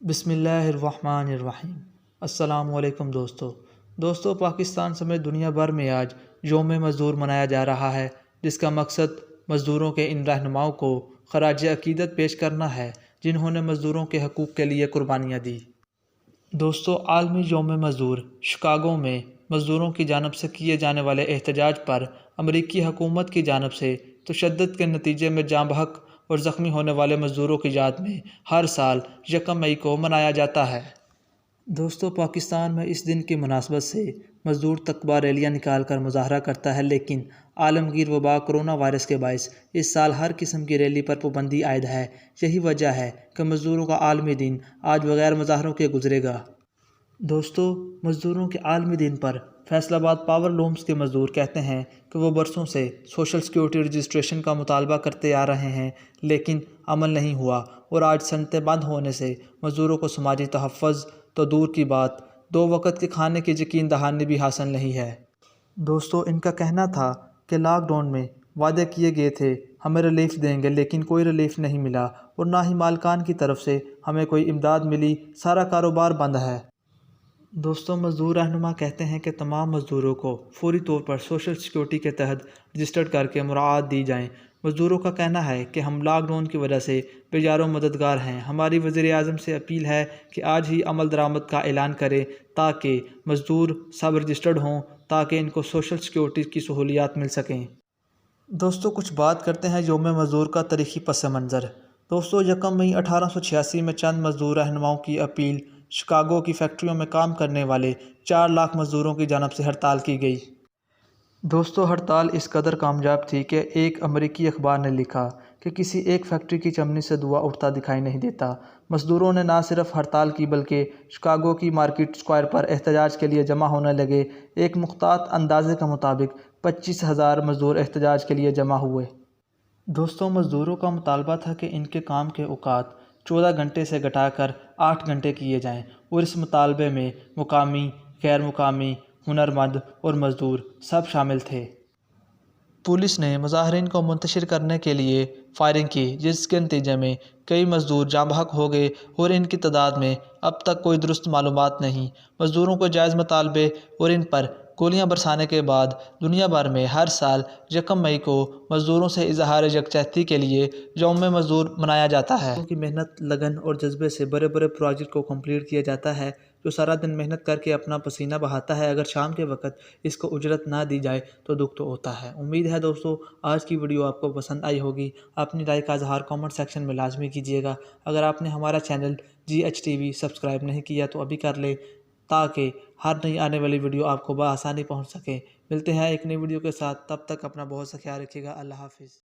بسم اللہ الرحمن الرحیم۔ السلام علیکم دوستو پاکستان سمیت دنیا بھر میں آج یوم مزدور منایا جا رہا ہے، جس کا مقصد مزدوروں کے ان رہنماؤں کو خراج عقیدت پیش کرنا ہے جنہوں نے مزدوروں کے حقوق کے لیے قربانیاں دی۔ عالمی یوم مزدور شکاگو میں مزدوروں کی جانب سے کیے جانے والے احتجاج پر امریکی حکومت کی جانب سے تشدد کے نتیجے میں جاں بحق اور زخمی ہونے والے مزدوروں کی یاد میں ہر سال 1 مئی کو منایا جاتا ہے۔ پاکستان میں اس دن کی مناسبت سے مزدور تقبہ ریلیاں نکال کر مظاہرہ کرتا ہے، لیکن عالمگیر وبا کرونا وائرس کے باعث اس سال ہر قسم کی ریلی پر پابندی عائد ہے۔ یہی وجہ ہے کہ مزدوروں کا عالمی دن آج بغیر مظاہروں کے گزرے گا۔ مزدوروں کے عالمی دن پر فیصل آباد پاور لومز کے مزدور کہتے ہیں کہ وہ برسوں سے سوشل سیکیورٹی رجسٹریشن کا مطالبہ کرتے آ رہے ہیں، لیکن عمل نہیں ہوا اور آج صنعتیں بند ہونے سے مزدوروں کو سماجی تحفظ تو دور کی بات، 2 وقت کے کھانے کی یقین دہانی بھی حاصل نہیں ہے۔ ان کا کہنا تھا کہ لاک ڈاؤن میں وعدے کیے گئے تھے ہمیں ریلیف دیں گے، لیکن کوئی ریلیف نہیں ملا اور نہ ہی مالکان کی طرف سے ہمیں کوئی امداد ملی، سارا کاروبار بند ہے۔ مزدور رہنما کہتے ہیں کہ تمام مزدوروں کو فوری طور پر سوشل سیکیورٹی کے تحت رجسٹرڈ کر کے مراعات دی جائیں۔ مزدوروں کا کہنا ہے کہ ہم لاک ڈاؤن کی وجہ سے بے یار و مددگار ہیں۔ ہماری وزیر اعظم سے اپیل ہے کہ آج ہی عمل درآمد کا اعلان کرے تاکہ مزدور سب رجسٹرڈ ہوں، تاکہ ان کو سوشل سیکیورٹی کی سہولیات مل سکیں۔ کچھ بات کرتے ہیں یوم مزدور کا تاریخی پس منظر۔ 1 مئی 1886 میں چند مزدور رہنماؤں کی اپیل شکاگو کی فیکٹریوں میں کام کرنے والے 4 لاکھ مزدوروں کی جانب سے ہڑتال کی گئی۔ ہڑتال اس قدر کامیاب تھی کہ ایک امریکی اخبار نے لکھا کہ کسی ایک فیکٹری کی چمنی سے دھواں اٹھتا دکھائی نہیں دیتا۔ مزدوروں نے نہ صرف ہڑتال کی بلکہ شکاگو کی مارکیٹ اسکوائر پر احتجاج کے لیے جمع ہونے لگے۔ ایک مختلط اندازے کے مطابق 25,000 مزدور احتجاج کے لیے جمع ہوئے۔ مزدوروں کا مطالبہ تھا کہ ان کے کام کے اوقات 14 گھنٹے سے گھٹا کر 8 گھنٹے کیے جائیں اور اس مطالبے میں مقامی، غیر مقامی، ہنرمند اور مزدور سب شامل تھے۔ پولیس نے مظاہرین کو منتشر کرنے کے لیے فائرنگ کی، جس کے نتیجے میں کئی مزدور جاں بحق ہو گئے اور ان کی تعداد میں اب تک کوئی درست معلومات نہیں۔ مزدوروں کو جائز مطالبے اور ان پر گولیاں برسانے کے بعد دنیا بھر میں ہر سال 1 مئی کو مزدوروں سے اظہار یکجہتی کے لیے یوم مزدور منایا جاتا ہے۔ ان کی محنت، لگن اور جذبے سے بڑے پروجیکٹ کو کمپلیٹ کیا جاتا ہے۔ جو سارا دن محنت کر کے اپنا پسینہ بہاتا ہے، اگر شام کے وقت اس کو اجرت نہ دی جائے تو دکھ تو ہوتا ہے۔ امید ہے آج کی ویڈیو آپ کو پسند آئی ہوگی۔ اپنی رائے کا اظہار کامنٹ سیکشن میں لازمی کیجیے گا۔ اگر آپ نے ہمارا چینل GhTv سبسکرائب نہیں کیا تو ابھی کر لیں، تاکہ ہر نئی آنے والی ویڈیو آپ کو بآسانی پہنچ سکے۔ ملتے ہیں ایک نئی ویڈیو کے ساتھ، تب تک اپنا بہت سا خیال رکھیے گا۔ اللہ حافظ۔